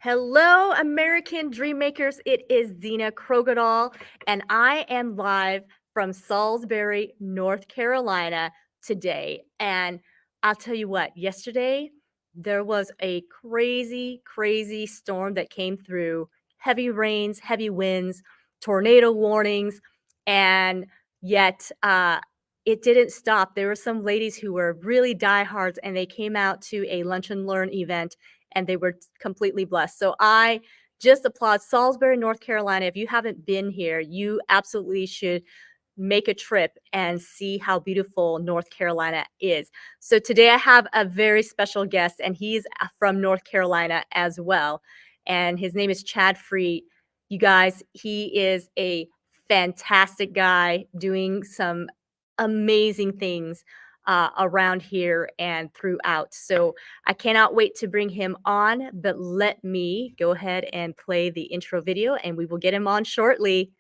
Hello, American Dreammakers. It is Dina Krogadal, and I am live from Salisbury, North Carolina today. And I'll tell you what, yesterday there was a crazy, crazy storm that came through, heavy rains, heavy winds, tornado warnings, and yet it didn't stop. There were some ladies who were really diehards, and they came out to a lunch and learn event and they were completely blessed. So I just applaud Salisbury, North Carolina. If you haven't been here, you absolutely should make a trip and see how beautiful North Carolina is. So today I have a very special guest, and he's from North Carolina as well. And his name is Chad Free. You guys, he is a fantastic guy doing some amazing things around here and throughout. So I cannot wait to bring him on, but let me go ahead and play the intro video and we will get him on shortly.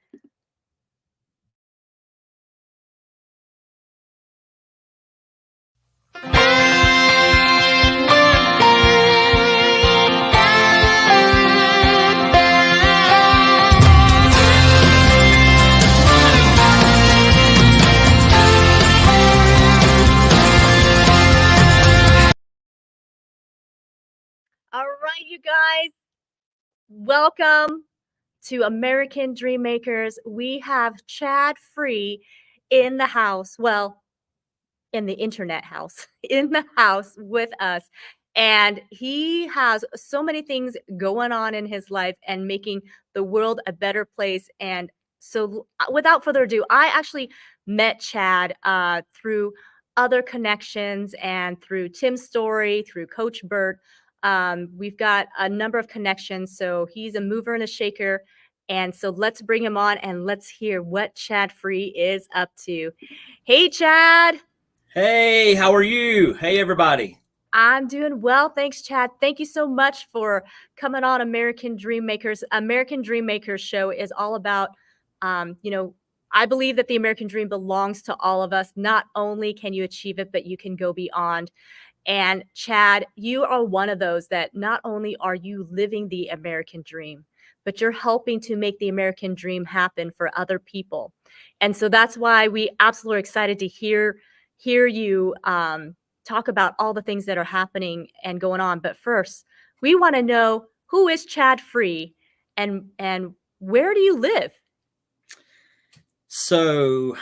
All right, you guys, welcome to American Dreammakers. We have Chad Free in the house. Well, in the internet house, in the house with us. And he has so many things going on in his life and making the world a better place. And so, without further ado, I actually met Chad through other connections and through Tim's story, through Coach Bert. We've got a number of connections. So, he's a mover and a shaker. And so, let's bring him on and let's hear what Chad Free is up to. Hey, Chad. Hey, how are you? Hey, everybody. I'm doing well. Thanks, Chad. Thank you so much for coming on American Dreammakers. American Dreammakers show is all about, I believe that the American dream belongs to all of us. Not only can you achieve it, but you can go beyond. And Chad, you are one of those that not only are you living the American dream, but you're helping to make the American dream happen for other people. And so that's why we absolutely are excited to hear you talk about all the things that are happening and going on. But first, we want to know, who is Chad Free and where do you live? So,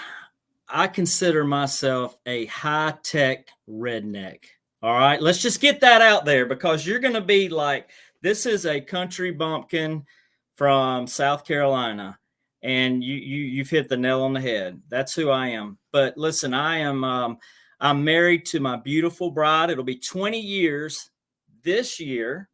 I consider myself a high-tech redneck. All right, let's just get that out there because you're going to be like, this is a country bumpkin from South Carolina, and you've hit the nail on the head. That's who I am. But listen, I'm married to my beautiful bride. It'll be 20 years this year.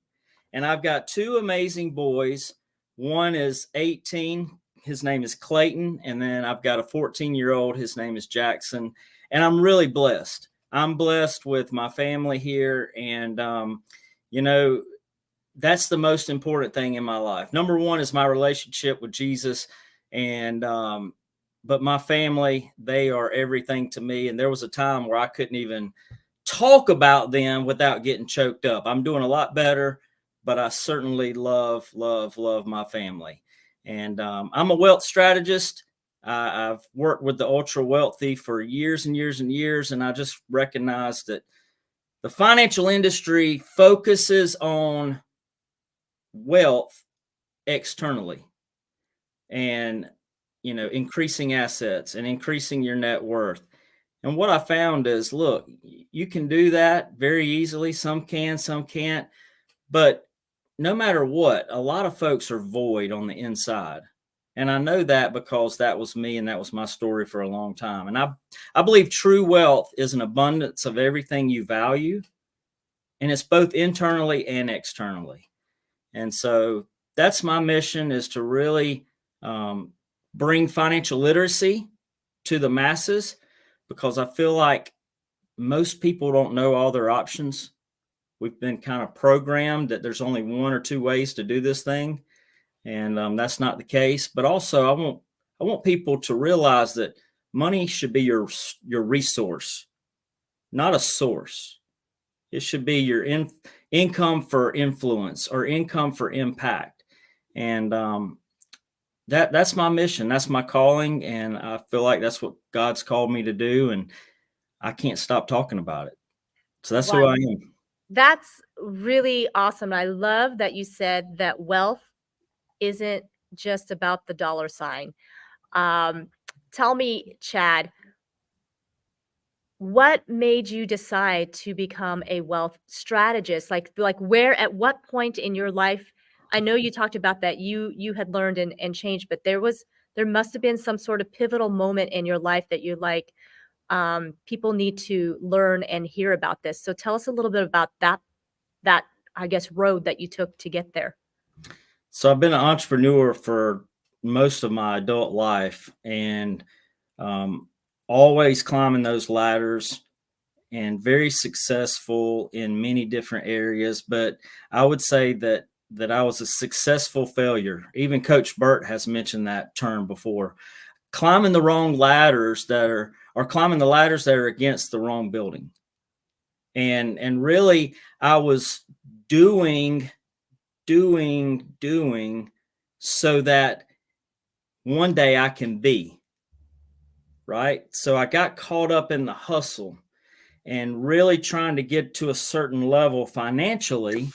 And I've got two amazing boys. One is 18. His name is Clayton. And then I've got a 14-year-old. His name is Jackson. And I'm really blessed. I'm blessed with my family here. And, that's the most important thing in my life. Number one is my relationship with Jesus. And, but my family, they are everything to me. And there was a time where I couldn't even talk about them without getting choked up. I'm doing a lot better, but I certainly love my family. And I'm a wealth strategist. I've worked with the ultra wealthy for years and years and years. And I just recognized that the financial industry focuses on wealth externally and, increasing assets and increasing your net worth. And what I found is, look, you can do that very easily. Some can, some can't. But no matter what, a lot of folks are void on the inside. And I know that because that was me and that was my story for a long time. And I believe true wealth is an abundance of everything you value. And it's both internally and externally. And so that's my mission, is to really bring financial literacy to the masses, because I feel like most people don't know all their options. We've been kind of programmed that there's only one or two ways to do this thing. And that's not the case. But also I want people to realize that money should be your resource, not a source. It should be income for influence or income for impact. And that's my mission. That's my calling. And I feel like that's what God's called me to do. And I can't stop talking about it. So that's Wow, who I am. that's really awesome. I love that you said that wealth isn't just about the dollar sign. Um, Tell me, Chad, what made you decide to become a wealth strategist? Like where at what point in your life, I know you talked about that you had learned and changed, but there must have been some sort of pivotal moment in your life that you're like, people need to learn and hear about this. So tell us a little bit about that I guess road that you took to get there. So I've been an entrepreneur for most of my adult life, and um, always climbing those ladders and very successful in many different areas. But I would say that I was a successful failure. Even Coach Burt has mentioned that term before. Climbing the wrong ladders that are or climbing the ladders that are against the wrong building. And really I was doing doing so that one day I can be, right? So I got caught up in the hustle and really trying to get to a certain level financially.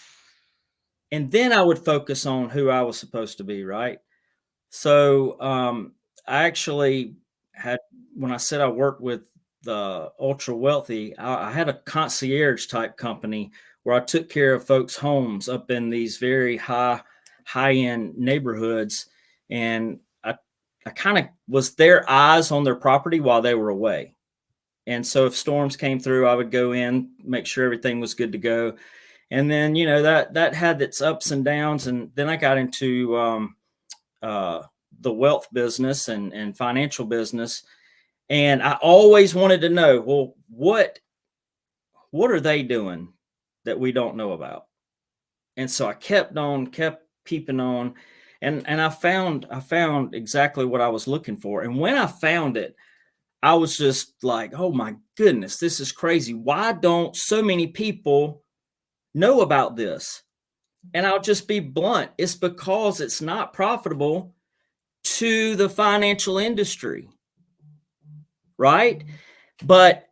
And then I would focus on who I was supposed to be, right? So I actually had, when I said I worked with the ultra wealthy, I had a concierge type company where I took care of folks' homes up in these very high end neighborhoods, and I kind of was their eyes on their property while they were away. And so if storms came through, I would go in, make sure everything was good to go. And then, that had its ups and downs. And then I got into uh, the wealth business and financial business. And I always wanted to know, well, what are they doing that we don't know about? And so I kept peeping on, and I found exactly what I was looking for. And when I found it, I was just like, oh my goodness, this is crazy. Why don't so many people know about this? And I'll just be blunt. It's because it's not profitable to the financial industry, right? But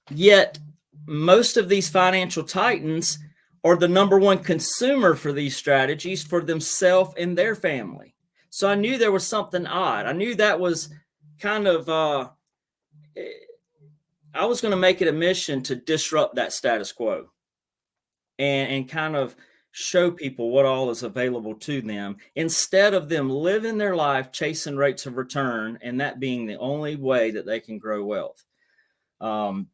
yet, most of these financial titans are the number one consumer for these strategies for themselves and their family. So I knew there was something odd. I knew that was kind of, I was going to make it a mission to disrupt that status quo and kind of show people what all is available to them instead of them living their life chasing rates of return and that being the only way that they can grow wealth. Um,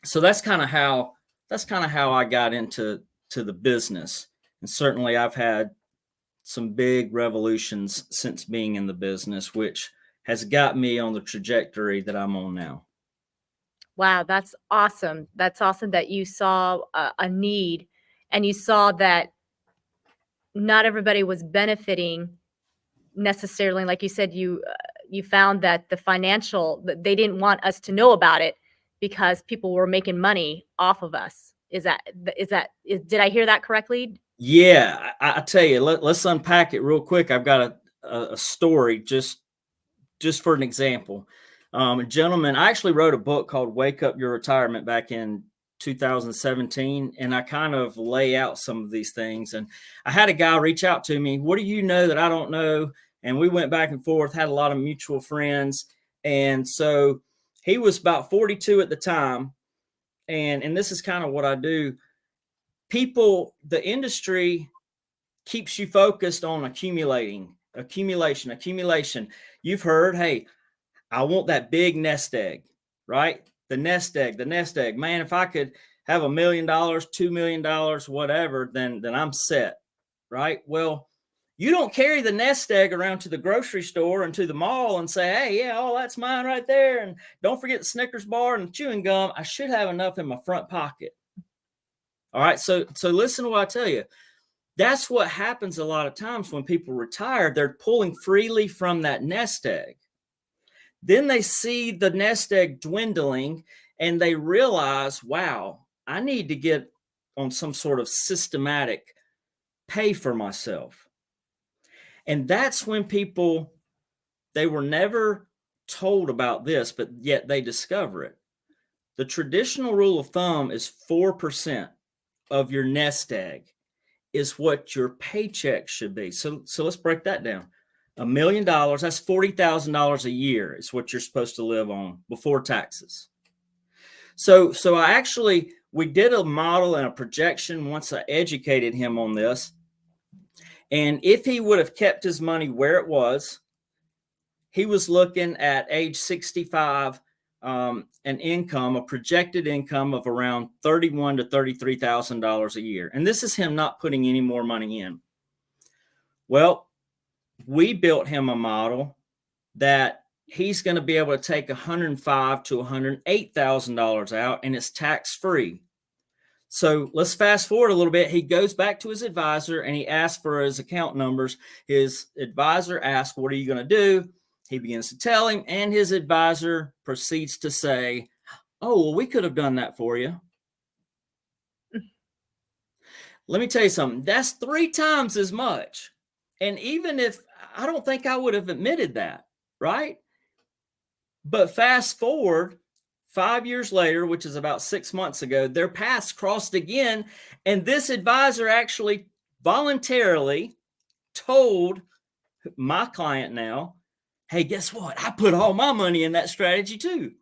so that's kind of how I got into the business, and certainly I've had some big revolutions since being in the business, which has got me on the trajectory that I'm on now. Wow, that's awesome. That's awesome that you saw a need and you saw that not everybody was benefiting necessarily. Like you said, you found that the financial that they didn't want us to know about it because people were making money off of us. Did I hear that correctly? Yeah, I tell you, let's unpack it real quick. I've got a story just for an example. A gentleman, I actually wrote a book called Wake Up Your Retirement back in 2017, and I kind of lay out some of these things. And I had a guy reach out to me, what do you know that I don't know? And we went back and forth, had a lot of mutual friends. And so he was about 42 at the time. And this is kind of what I do. The industry keeps you focused on accumulation. You've heard, hey, I want that big nest egg, right? The nest egg. Man, if I could have $1 million, $2 million, whatever, then I'm set, right? Well, you don't carry the nest egg around to the grocery store and to the mall and say, hey, yeah, oh, that's mine right there. And don't forget the Snickers bar and the chewing gum. I should have enough in my front pocket. All right. So listen to what I tell you. That's what happens a lot of times when people retire. They're pulling freely from that nest egg. Then they see the nest egg dwindling and they realize, wow, I need to get on some sort of systematic pay for myself. And that's when people, they were never told about this, but yet they discover it. The traditional rule of thumb is 4% of your nest egg is what your paycheck should be. So let's break that down. $1 million, that's $40,000 a year is what you're supposed to live on before taxes. So we did a model and a projection once I educated him on this. And if he would have kept his money where it was, he was looking at age 65, an income, a projected income of around $31,000 to $33,000 a year. And this is him not putting any more money in. Well, we built him a model that he's going to be able to take $105,000 to $108,000 out, and it's tax free. So let's fast forward a little bit. He goes back to his advisor and he asks for his account numbers. His advisor asks, "What are you going to do?" He begins to tell him, and his advisor proceeds to say, "Oh, well, we could have done that for you." Let me tell you something. That's 3 times as much. And even if, I don't think I would have admitted that, right? But fast forward 5 years later, which is about 6 months ago, their paths crossed again. And this advisor actually voluntarily told my client now, "Hey, guess what? I put all my money in that strategy too."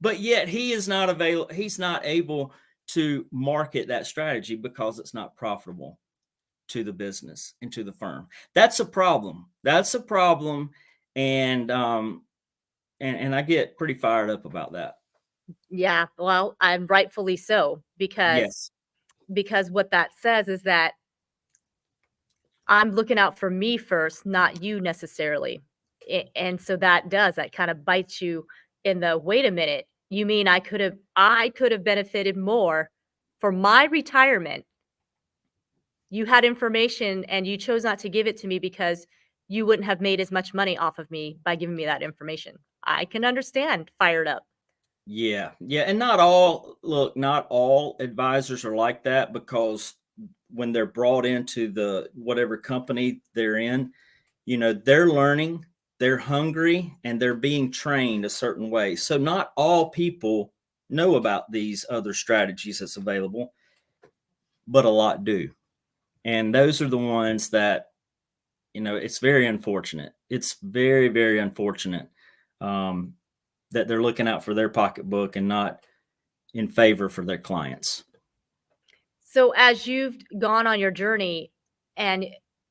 But yet he is not available. He's not able to market that strategy because it's not profitable to the business and to the firm. That's a problem. That's a problem. And I get pretty fired up about that. Yeah, well, I'm rightfully so Yes. because what that says is that I'm looking out for me first, not you necessarily. And so that kind of bites you in the, wait a minute, you mean I could have benefited more for my retirement. You had information and you chose not to give it to me because you wouldn't have made as much money off of me by giving me that information. I can understand fired up. Yeah. Yeah. And not all advisors are like that, because when they're brought into the whatever company they're in, they're learning, they're hungry, and they're being trained a certain way. So not all people know about these other strategies that's available, but a lot do. And those are the ones that, it's very unfortunate. It's very, very unfortunate that they're looking out for their pocketbook and not in favor for their clients. So as you've gone on your journey and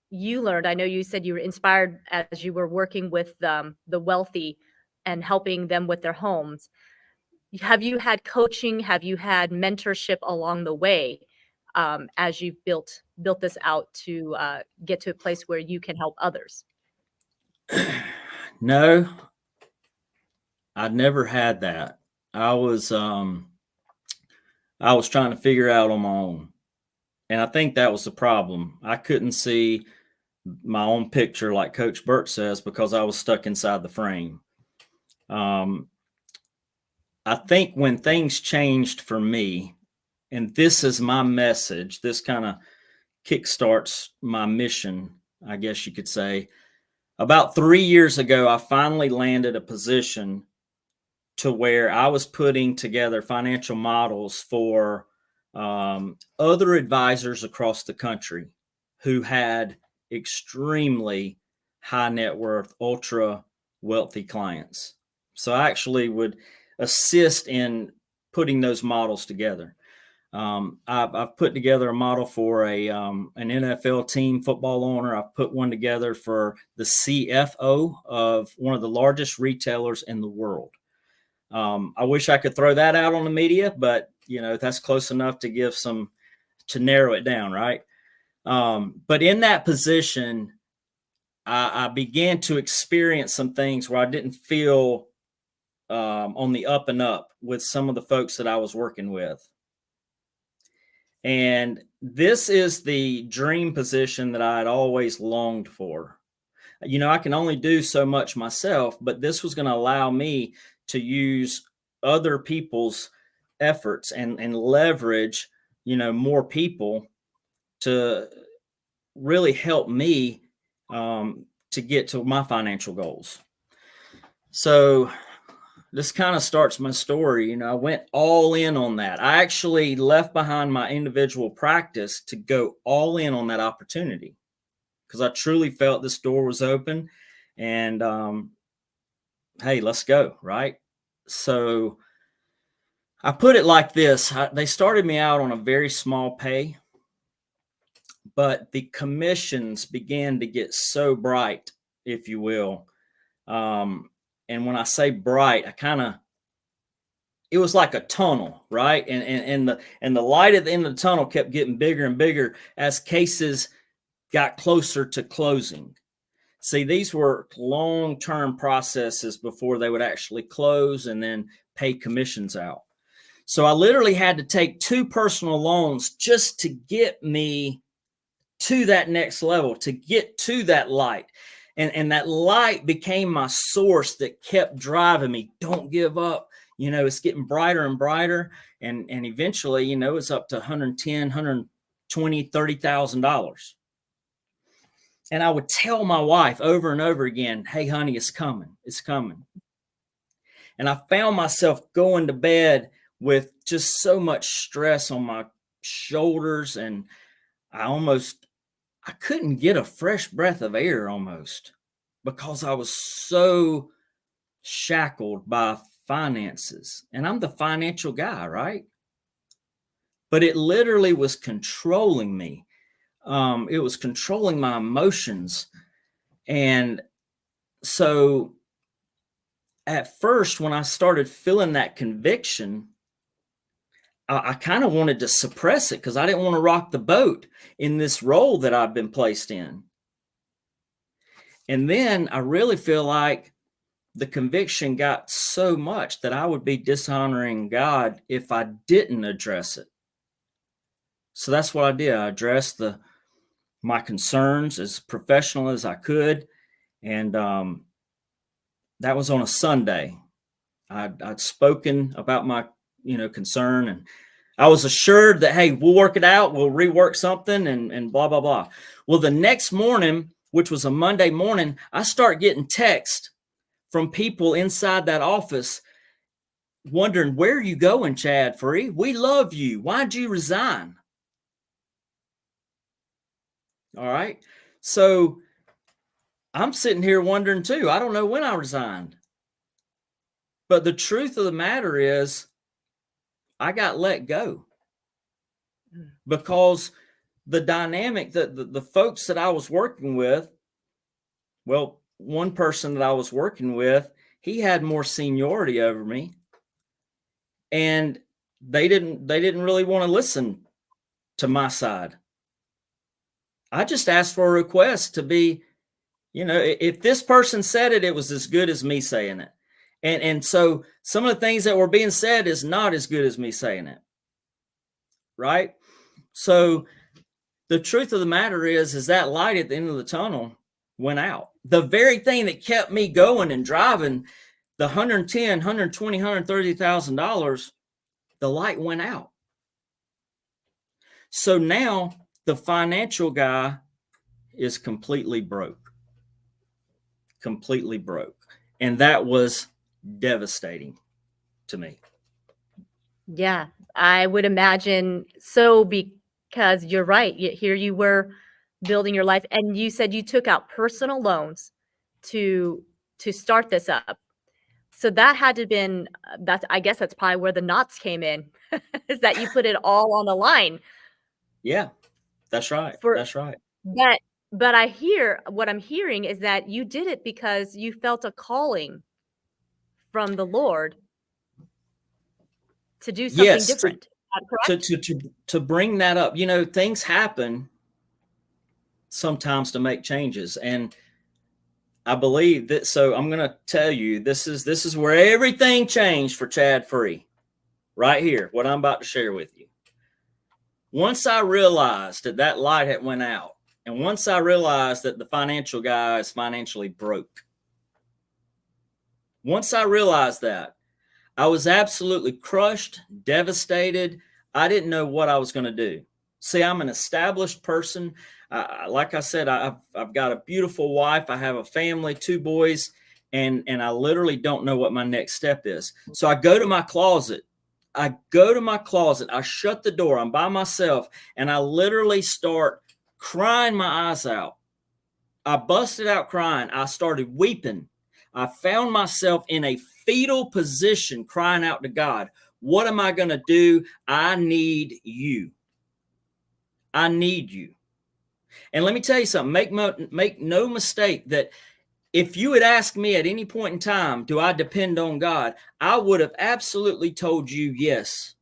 you learned, I know you said you were inspired as you were working with the wealthy and helping them with their homes. Have you had coaching? Have you had mentorship along the way, as you've built this out to get to a place where you can help others? No, I'd never had that. I was trying to figure out on my own. And I think that was the problem. I couldn't see my own picture, like Coach Burt says, because I was stuck inside the frame. I think when things changed for me, and this is my message, this kind of kickstarts my mission, I guess you could say. About 3 years ago, I finally landed a position to where I was putting together financial models for other advisors across the country who had extremely high net worth, ultra wealthy clients. So I actually would assist in putting those models together. I've put together a model for an NFL team football owner. I've put one together for the CFO of one of the largest retailers in the world. I wish I could throw that out on the media, but that's close enough to narrow it down, right? But in that position, I began to experience some things where I didn't feel on the up and up with some of the folks that I was working with. And this is the dream position that I had always longed for. I can only do so much myself, but this was going to allow me to use other people's efforts and leverage more people to really help me to get to my financial goals. So this kind of starts my story. I went all in on that. I actually left behind my individual practice to go all in on that opportunity because I truly felt this door was open and hey, let's go, right? So I put it like this. They started me out on a very small pay, but the commissions began to get so bright, if you will. And when I say bright, it was like a tunnel, right? And the light at the end of the tunnel kept getting bigger and bigger as cases got closer to closing. See, these were long-term processes before they would actually close and then pay commissions out. So I literally had to take 2 personal loans just to get me to that next level, to get to that light. And that light became my source that kept driving me. Don't give up. It's getting brighter and brighter. And eventually, it's up to 110, 120, $30,000. And I would tell my wife over and over again, hey, honey, it's coming. It's coming. And I found myself going to bed with just so much stress on my shoulders. And I couldn't get a fresh breath of air almost because I was so shackled by finances. And I'm the financial guy, right? But it literally was controlling me. It was controlling my emotions. And so at first, when I started feeling that conviction, I kind of wanted to suppress it because I didn't want to rock the boat in this role that I've been placed in. And then I really feel like the conviction got so much that I would be dishonoring God if I didn't address it. So that's what I did. I addressed my concerns as professional as I could. And that was on a Sunday. I'd spoken about my concern, and I was assured that, hey, we'll work it out, we'll rework something, and blah blah blah. Well, the next morning, which was a Monday morning, I start getting texts from people inside that office wondering, where are you going, Chad Free? We love you. Why'd you resign? All right. So I'm sitting here wondering too. I don't know when I resigned. But the truth of the matter is, I got let go because the dynamic that the folks that I was working with, well, one person that I was working with, he had more seniority over me, and they didn't really want to listen to my side. I just asked for a request to be, if this person said it, it was as good as me saying it. And so some of the things that were being said is not as good as me saying it. Right? So the truth of the matter is that light at the end of the tunnel went out. The very thing that kept me going and driving, the 110, 120, $130,000, the light went out. So now the financial guy is completely broke. Completely broke. And that was devastating to me. Yeah, I would imagine so, because you're right. Here you were building your life, and you said you took out personal loans to start this up. So that had to have been I guess that's probably where the knots came in, is that you put it all on the line Yeah, that's right. for That's right. but what I'm hearing is that you did it because you felt a calling from the Lord to do something Yes, different. Is that correct? to bring that up, things happen sometimes to make changes, and I believe that. So I'm going to tell you, this is where everything changed for Chad Free, right here. What I'm about to share with you. Once I realized that light had went out, and once I realized that the financial guy is financially broke, once I realized that, I was absolutely crushed, devastated. I didn't know what I was going to do. See, I'm an established person. Like I said, I've got a beautiful wife. I have a family, 2 boys, and I literally don't know what my next step is. So I go to my closet. I shut the door. I'm by myself, and I literally start crying my eyes out. I busted out crying. I started weeping. I found myself in a fetal position crying out to God. What am I going to do? I need you. I need you. And let me tell you something. Make no mistake that if you had asked me at any point in time, do I depend on God? I would have absolutely told you yes.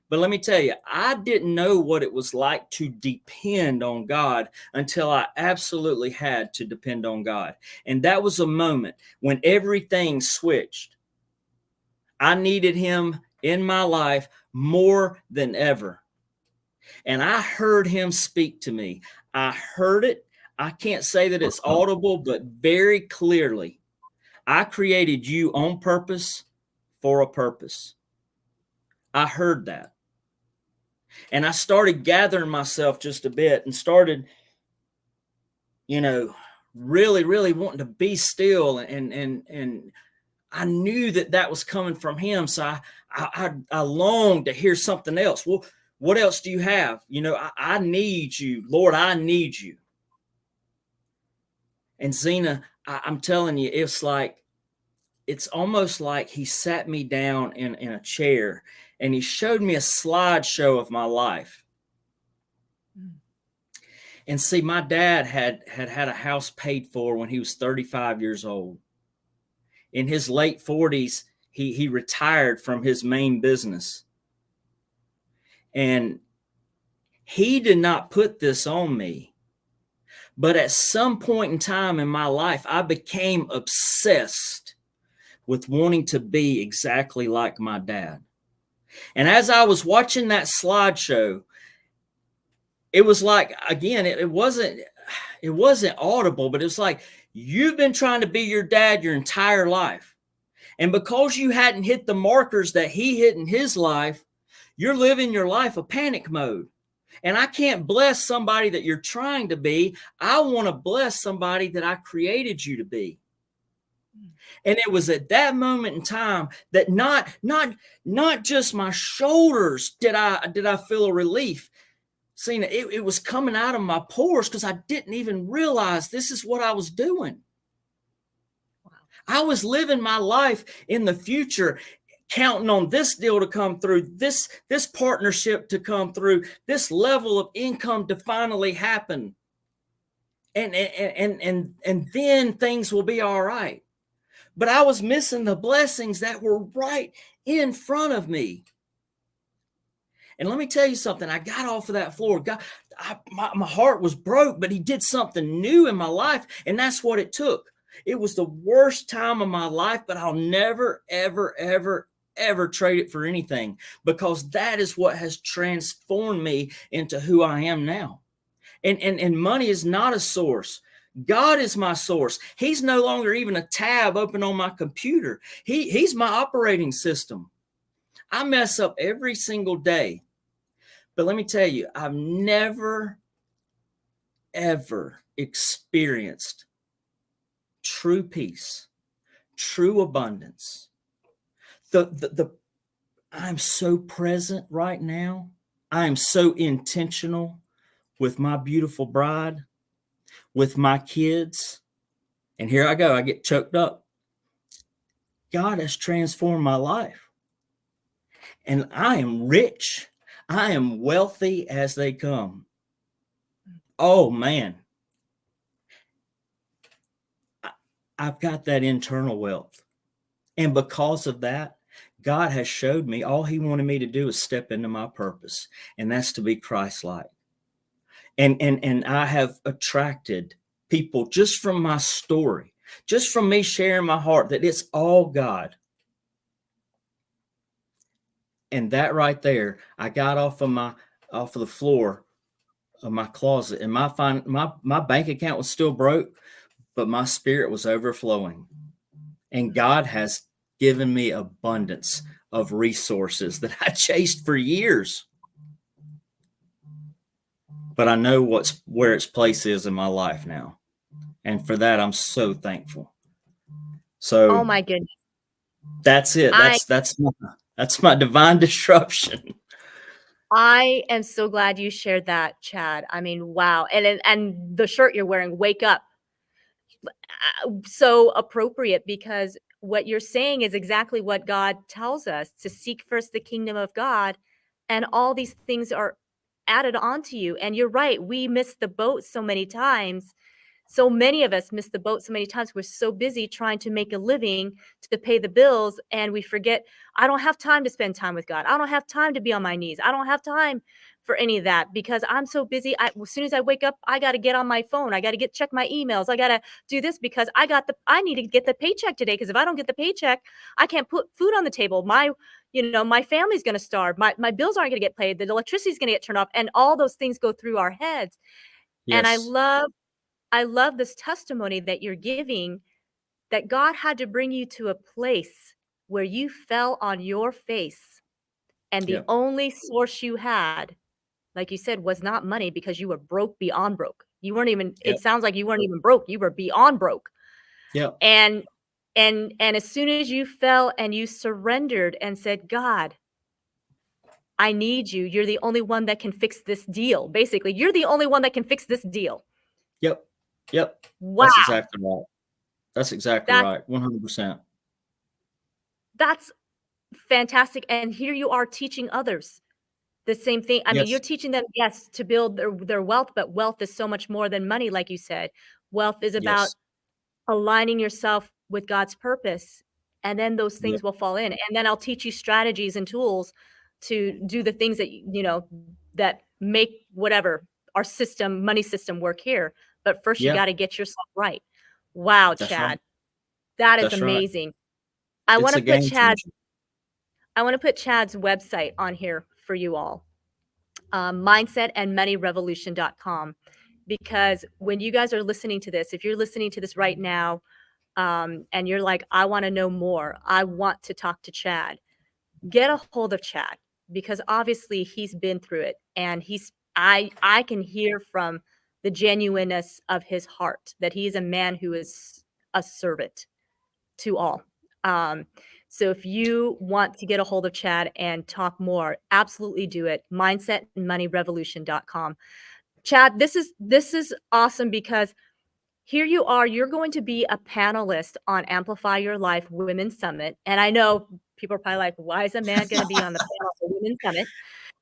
But let me tell you, I didn't know what it was like to depend on God until I absolutely had to depend on God. And that was a moment when everything switched. I needed him in my life more than ever. And I heard him speak to me. I heard it. I can't say that it's audible, but very clearly. I created you on purpose for a purpose. I heard that. And I started gathering myself just a bit and started, really, really wanting to be still. And I knew that was coming from him. So I longed to hear something else. Well, what else do you have? I need you, Lord. I need you. And Zena, I'm telling you, it's almost like he sat me down in a chair and he showed me a slideshow of my life. And see, my dad had a house paid for when he was 35 years old. In his late 40s, he retired from his main business. And he did not put this on me. But at some point in time in my life, I became obsessed with wanting to be exactly like my dad. And as I was watching that slideshow, it was like, again, it wasn't audible, but it was like, you've been trying to be your dad your entire life. And because you hadn't hit the markers that he hit in his life, you're living your life a panic mode. And I can't bless somebody that you're trying to be. I want to bless somebody that I created you to be. And it was at that moment in time that not just my shoulders did I feel a relief. See, it was coming out of my pores because I didn't even realize this is what I was doing. Wow. I was living my life in the future, counting on this deal to come through, this partnership to come through, this level of income to finally happen. And then things will be all right. But I was missing the blessings that were right in front of me. And let me tell you something. I got off of that floor. My heart was broke, but he did something new in my life. And that's what it took. It was the worst time of my life, but I'll never, ever, ever, ever trade it for anything, because that is what has transformed me into who I am now. And money is not a source. God is my source. He's no longer even a tab open on my computer. He's my operating system. I mess up every single day. But let me tell you, I've never, ever experienced true peace, true abundance. I'm so present right now. I am so intentional with my beautiful bride, with my kids. And here I go. I get choked up. God has transformed my life. And I am rich. I am wealthy as they come. Oh, man. I've got that internal wealth. And because of that, God has showed me all he wanted me to do is step into my purpose. And that's to be Christ-like. And I have attracted people just from my story, just from me sharing my heart, that it's all God. And that right there, I got off of the floor of my closet, and my bank account was still broke, but my spirit was overflowing. And God has given me abundance of resources that I chased for years. but I know where its place is in my life now. And for that, I'm so thankful. Oh So my goodness. that's it. I That's my divine disruption. I am so glad you shared that, Chad. I mean, wow. And the shirt you're wearing, "Wake Up," so appropriate because what you're saying is exactly what God tells us, to seek first the kingdom of God, and all these things are added onto you. And you're right, we miss the boat so many times. So many of us miss the boat so many times. We're so busy trying to make a living to pay the bills, and we forget, I don't have time to spend time with God. I don't have time to be on my knees. I don't have time for any of that because I'm so busy. As soon as I wake up, I got to get on my phone. I got to get check my emails. I got to do this because I need to get the paycheck today, because if I don't get the paycheck, I can't put food on the table. My family's going to starve. My bills aren't going to get paid. The electricity's going to get turned off, and all those things go through our heads. And Yes. I love this testimony that you're giving, that God had to bring you to a place where you fell on your face, and the Yep. only source you had, like you said, was not money, because you were broke beyond broke. You weren't even, it Yep. sounds like you weren't even broke, you were beyond broke. Yep. And and as soon as you fell and you surrendered and said, "God, I need you. You're the only one that can fix this deal." Basically, you're the only one that can fix this deal. Yep. Yep. That's Wow. exactly right. That's exactly That right. 100%. that's fantastic. And here you are teaching others the same thing. I mean, you're Yes. teaching them, yes, to build their wealth, but wealth is so much more than money, like you said. Wealth is about Yes. aligning yourself with God's purpose, and then those things Yep. will fall in. And then I'll teach you strategies and tools to do the things that that make whatever our system, money system, work here. But first, you Yeah. got to get yourself right. Wow, That's right. Chad, that is That's right. amazing. I want It's to a put game Chad's changer. I want to put Chad's website on here for you all. Mindsetandmoneyrevolution.com, because when you guys are listening to this, if you're listening to this right now, and you're like, I want to know more, I want to talk to Chad, get a hold of Chad, because obviously he's been through it, and I can hear from the genuineness of his heart that he is a man who is a servant to all. Um, so if you want to get a hold of Chad and talk more, absolutely do it. Mindsetandmoneyrevolution.com. Chad, this is awesome, because here you are, you're going to be a panelist on Amplify Your Life Women's Summit. And I know people are probably like, why is a man going to be on the panel for Women's Summit?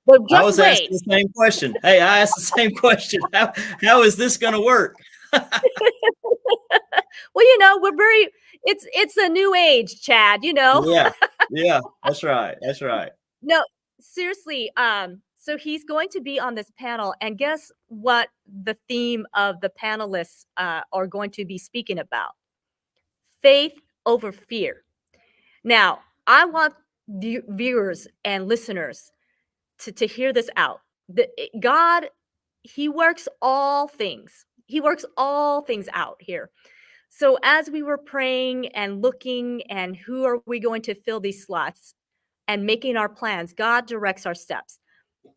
Well, I just was wait. asking the same question. Hey, I asked the same question. How is this going to work? Well, we're very, it's a new age, Chad, Yeah. Yeah. That's right. That's right. No, seriously, so he's going to be on this panel, and guess what the theme of the panelists, are going to be speaking about? Faith over fear. Now, I want viewers and listeners to hear this out. God, he works all things. He works all things out here. So as we were praying and looking, and who are we going to fill these slots, and making our plans, God directs our steps.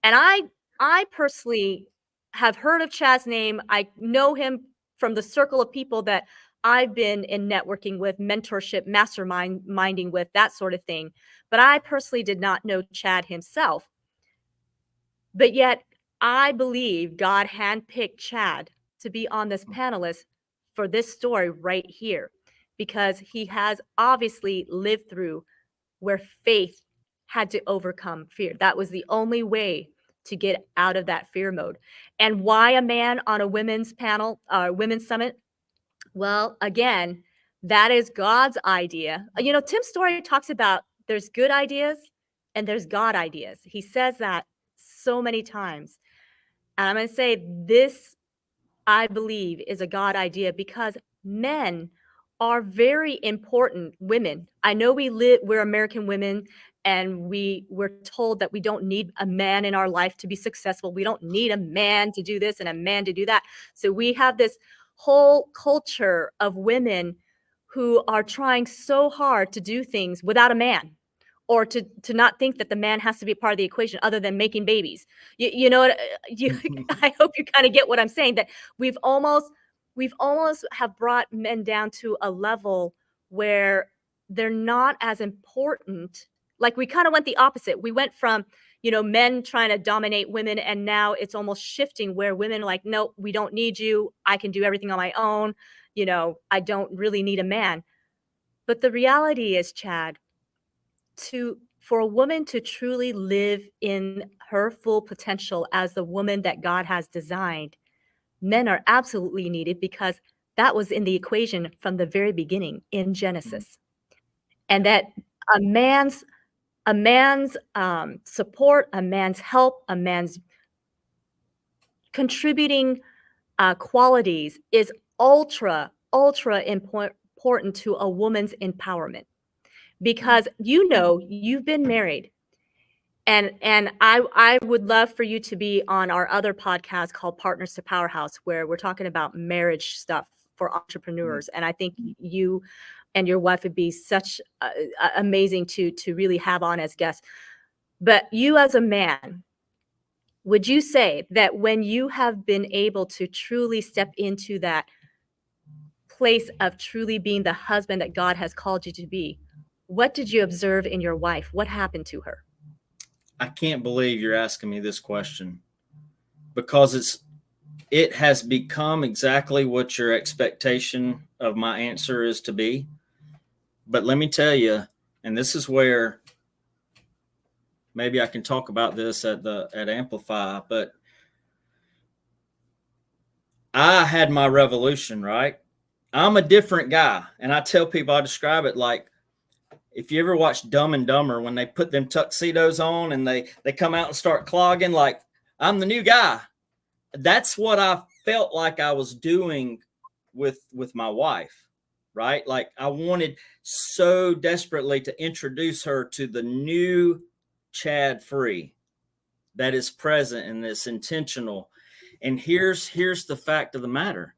And I personally have heard of Chad's name. I know him from the circle of people that I've been in networking with, mentorship, minding with, that sort of thing. But I personally did not know Chad himself. But yet I believe God handpicked Chad to be on this panelist for this story right here, because he has obviously lived through where faith had to overcome fear. That was the only way to get out of that fear mode. And why a man on a women's panel, women's summit? Well, again, that is God's idea. Tim Story talks about there's good ideas and there's God ideas. He says that so many times. And I'm going to say this, I believe, is a God idea, because men are very important. Women, I know we're American women, and we're told that we don't need a man in our life to be successful. We don't need a man to do this and a man to do that. So we have this whole culture of women who are trying so hard to do things without a man, or to not think that the man has to be part of the equation other than making babies. You know what you I hope you kind of get what I'm saying, that we've almost have brought men down to a level where they're not as important. Like we kind of went the opposite. We went from, men trying to dominate women, and now it's almost shifting where women are like, no, we don't need you. I can do everything on my own. I don't really need a man. But the reality is, Chad, for a woman to truly live in her full potential as the woman that God has designed, men are absolutely needed, because that was in the equation from the very beginning in Genesis. And that a man's support, a man's help, a man's contributing qualities is ultra important to a woman's empowerment, because you've been married. And I would love for you to be on our other podcast called Partners to Powerhouse, where we're talking about marriage stuff for entrepreneurs. And I think you and your wife would be such amazing to really have on as guests. But you as a man, would you say that when you have been able to truly step into that place of truly being the husband that God has called you to be, what did you observe in your wife? What happened to her? I can't believe you're asking me this question, because it has become exactly what your expectation of my answer is to be. But let me tell you, and this is where maybe I can talk about this at Amplify, but I had my revolution, right? I'm a different guy. And I tell people, I describe it like, if you ever watch Dumb and Dumber, when they put them tuxedos on and they come out and start clogging, like, I'm the new guy. That's what I felt like I was doing with my wife, right? Like, I wanted so desperately to introduce her to the new Chad Free that is present and that's intentional. And here's the fact of the matter.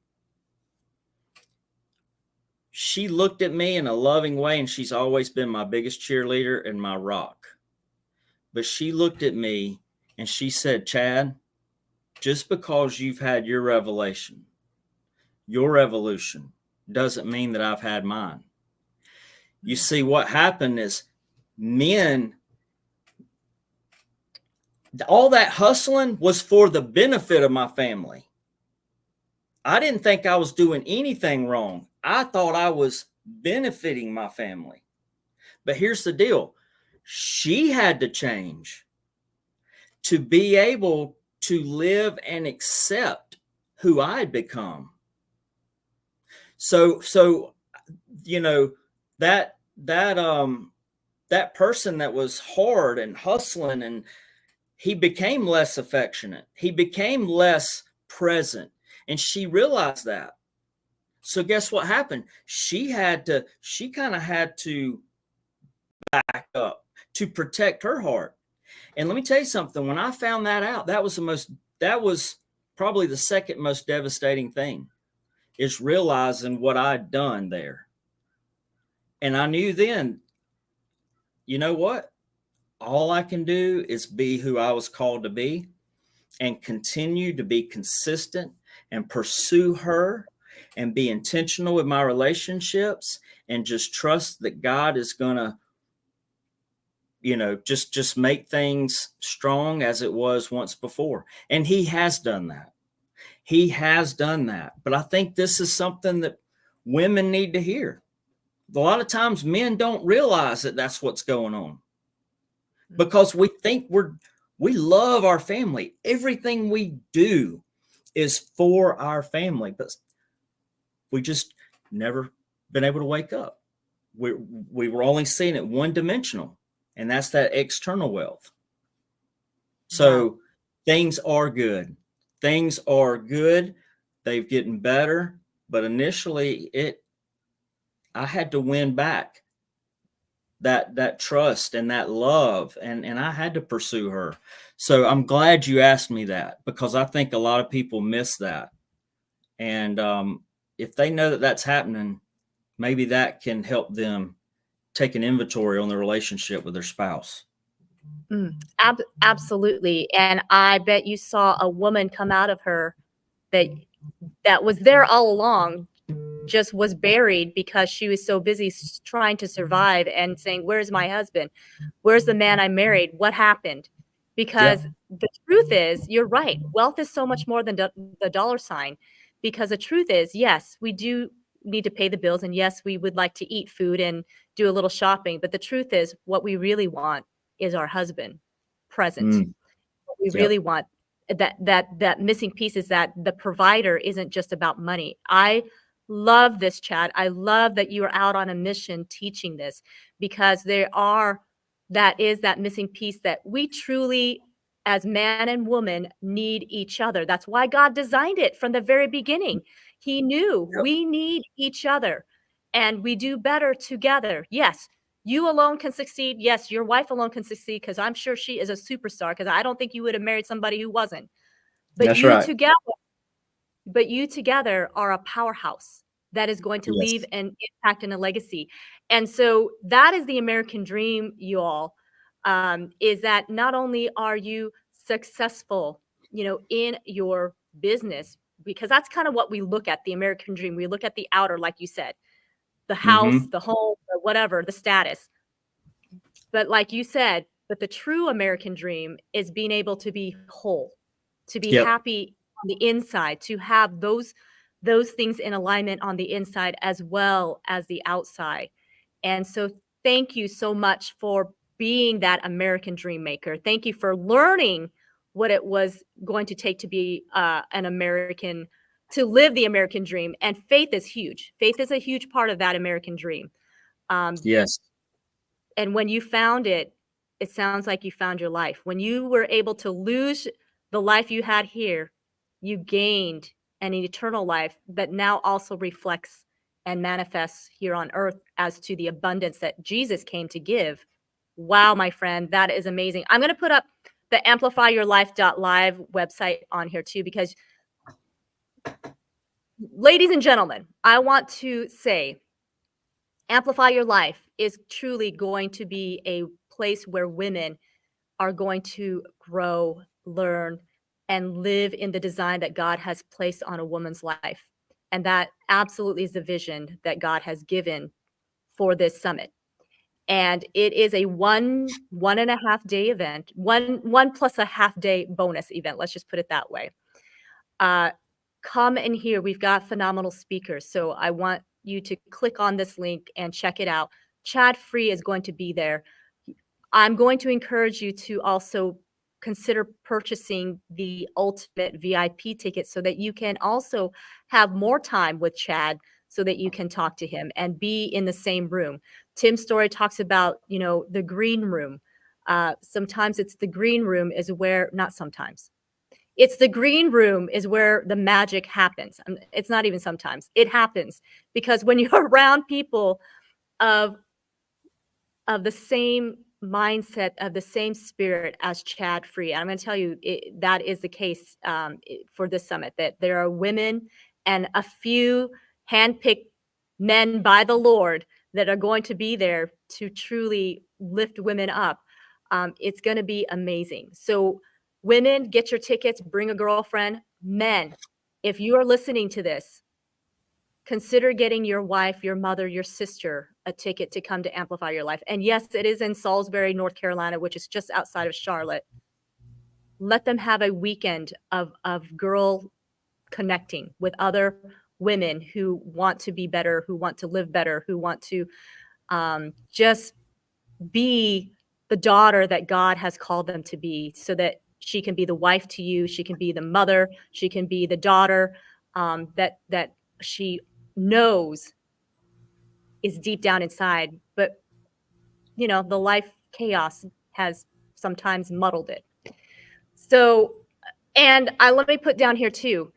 She looked at me in a loving way, and she's always been my biggest cheerleader and my rock. But she looked at me and she said, Chad, just because you've had your revelation, your evolution, doesn't mean that I've had mine. You see, what happened is men, all that hustling was for the benefit of my family. I didn't think I was doing anything wrong. I thought I was benefiting my family. But here's the deal. She had to change to be able to live and accept who I'd become. So that person that was hard and hustling, and he became less affectionate. He became less present. And she realized that. So guess what happened? She kind of had to back up to protect her heart. And let me tell you something. When I found that out, that was probably the second most devastating thing, is realizing what I'd done there. And I knew then, you know what? All I can do is be who I was called to be, and continue to be consistent and pursue her and be intentional with my relationships, and just trust that God is going to, just make things strong as it was once before. And he has done that. He has done that. But I think this is something that women need to hear. A lot of times men don't realize that that's what's going on, because we think we love our family. Everything we do is for our family, but we just never been able to wake up. We were only seeing it one dimensional, and that's that external wealth. So wow. Things are good. Things are good. They've getting better, but initially I had to win back that trust and that love, and I had to pursue her. So I'm glad you asked me that, because I think a lot of people miss that. And if they know that that's happening, maybe that can help them take an inventory on the relationship with their spouse. Absolutely, and I bet you saw a woman come out of her that was there all along, just was buried because she was so busy trying to survive and saying, "Where's my husband? Where's the man I married? What happened?" Because Yep. the truth is, you're right. Wealth is so much more than the dollar sign. Because the truth is, yes, we do need to pay the bills, and yes, we would like to eat food and do a little shopping. But the truth is, what we really want is our husband present. Mm, What we yep. really want, that missing piece is that the provider isn't just about money. I love this, Chad. I love that you are out on a mission teaching this, because that is that missing piece that we truly, as man and woman, need each other. That's why God designed it from the very beginning. He knew Yep. we need each other, and we do better together. Yes, you alone can succeed. Yes, your wife alone can succeed, because I'm sure she is a superstar, because I don't think you would have married somebody who wasn't. But That's you right. together but you together are a powerhouse that is going to leave Yes. an impact and a legacy. And so that is the American dream, you all, is that not only are you successful, in your business, because that's kind of what we look at, the American dream. We look at the outer, like you said, the house, Mm-hmm. the home, the whatever, the status. But like you said, but the true American dream is being able to be whole, to be Yep. happy on the inside, to have those things in alignment on the inside as well as the outside. And so thank you so much for being that American dream maker. Thank you for learning what it was going to take to be an American, to live the American dream. And faith is huge. Faith is a huge part of that American dream. Um, Yes. and when you found it, it sounds like you found your life. When you were able to lose the life you had here, you gained an eternal life that now also reflects and manifests here on earth as to the abundance that Jesus came to give. Wow, my friend, that is amazing. I'm going to put up the amplifyyourlife.live website on here too, because ladies and gentlemen, I want to say Amplify Your Life is truly going to be a place where women are going to grow, learn, and live in the design that God has placed on a woman's life. And that absolutely is the vision that God has given for this summit. And it is a 1.5 day event, one plus a half day bonus event. Let's just put it that way. Uh, Come and hear. We've got phenomenal speakers. So I want you to click on this link and check it out. Chad Free is going to be there. I'm going to encourage you to also consider purchasing the ultimate VIP ticket so that you can also have more time with Chad, so that you can talk to him and be in the same room. Tim's story talks about, the green room. Sometimes it's the green room is where, not sometimes, it's the green room is where the magic happens. It's not even sometimes, it happens, because when you're around people of the same mindset, of the same spirit as Chad Free. And I'm going to tell you, that is the case for this summit, that there are women and a few handpicked men by the Lord that are going to be there to truly lift women up. It's going to be amazing. So, women, get your tickets, bring a girlfriend. Men, if you are listening to this, consider getting your wife, your mother, your sister a ticket to come to Amplify Your Life. And yes, it is in Salisbury, North Carolina, which is just outside of Charlotte. Let them have a weekend of girl connecting with other women who want to be better, who want to live better, who want to just be the daughter that God has called them to be, so that she can be the wife to you, she can be the mother, she can be the daughter, that she knows is deep down inside, but the life chaos has sometimes muddled it. So, and let me put down here too,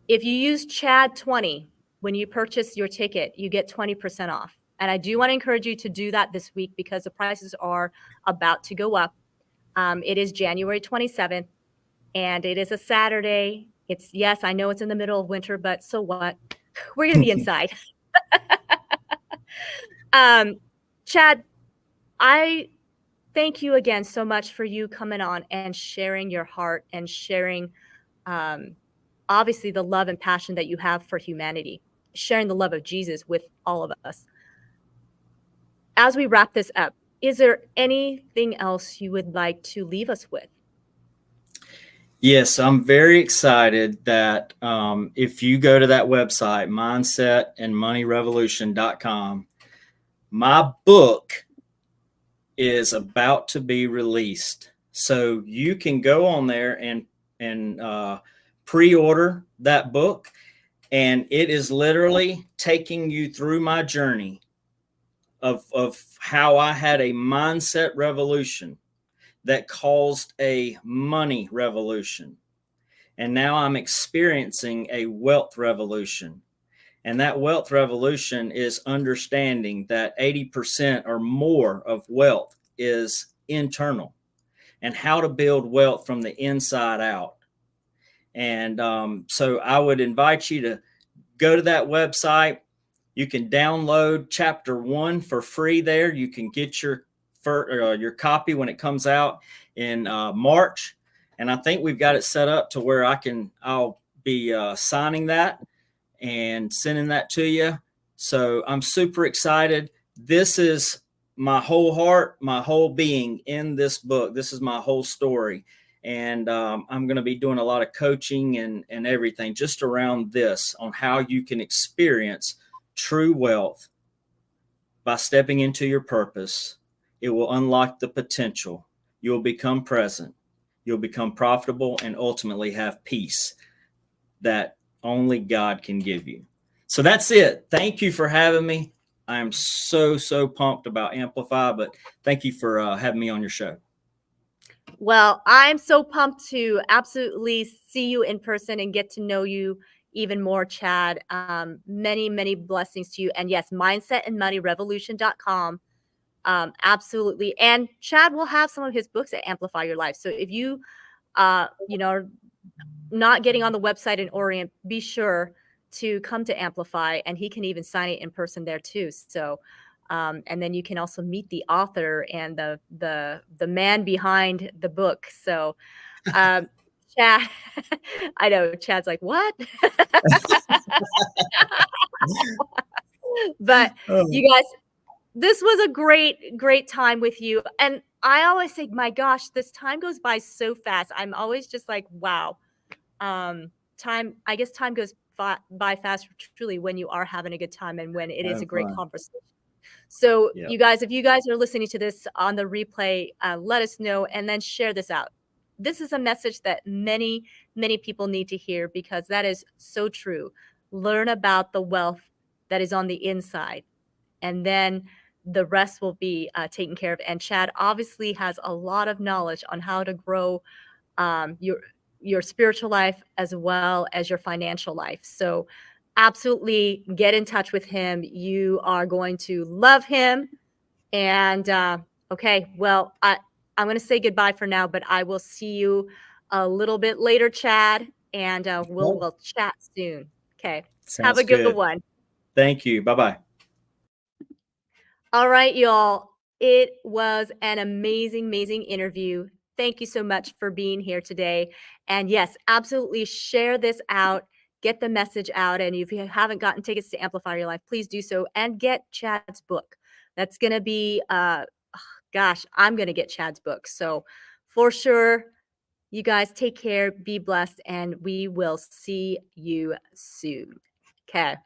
if you use Chad 20 when you purchase your ticket, you get 20% off. And I do want to encourage you to do that this week, because the prices are about to go up. It is January 27th, and it is a Saturday. Yes, I know it's in the middle of winter, but so what? We're going to be inside. Um, Chad, I thank you again so much for you coming on and sharing your heart and sharing, um, obviously, the love and passion that you have for humanity, sharing the love of Jesus with all of us. As we wrap this up, is there anything else you would like to leave us with? Yes, I'm very excited that if you go to that website, mindsetandmoneyrevolution.com, my book is about to be released. So you can go on there and pre-order that book, and it is literally taking you through my journey of how I had a mindset revolution that caused a money revolution. And now I'm experiencing a wealth revolution. And that wealth revolution is understanding that 80% or more of wealth is internal, and how to build wealth from the inside out. And so I would invite you to go to that website. You can download chapter 1 for free there. You can get your copy when it comes out in March. And I think we've got it set up to where I'll be signing that and sending that to you. So I'm super excited. This is my whole heart, my whole being in this book. This is my whole story. And I'm going to be doing a lot of coaching and everything just around this, on how you can experience true wealth by stepping into your purpose. It will unlock the potential. You'll become present. You'll become profitable and ultimately have peace that only God can give you. So that's it. Thank you for having me. I'm so pumped about Amplify, but thank you for having me on your show. Well, I'm so pumped to absolutely see you in person and get to know you even more, Chad. Many, many blessings to you. And yes, mindsetandmoneyrevolution.com. Absolutely. And Chad will have some of his books that amplify your life. So if you, are not getting on the website in Orient, be sure to come to Amplify, and he can even sign it in person there too. So, and then you can also meet the author and the man behind the book. So, um, Chad, I know Chad's like, what? But Oh, you guys, this was a great, great time with you. And I always say, my gosh, this time goes by so fast. I'm always just like, wow. I guess time goes by fast truly when you are having a good time and when it is a have great fun. conversation. So Yep. you guys, if you guys are listening to this on the replay, let us know and then share this out. This is a message that many, many people need to hear, because that is so true. Learn about the wealth that is on the inside, and then the rest will be taken care of. And Chad obviously has a lot of knowledge on how to grow your spiritual life as well as your financial life. So absolutely get in touch with him. You are going to love him. And okay, well, I'm going to say goodbye for now, but I will see you a little bit later, Chad, and we'll chat soon. Okay, have Sounds a good good. one. Thank you. Bye bye. All right, y'all. It was an amazing, amazing interview. Thank you so much for being here today. And yes, absolutely share this out, get the message out. And if you haven't gotten tickets to Amplify Your Life, please do so and get Chad's book. That's going to be, gosh, I'm going to get Chad's book. So for sure, you guys take care, be blessed, and we will see you soon. Okay.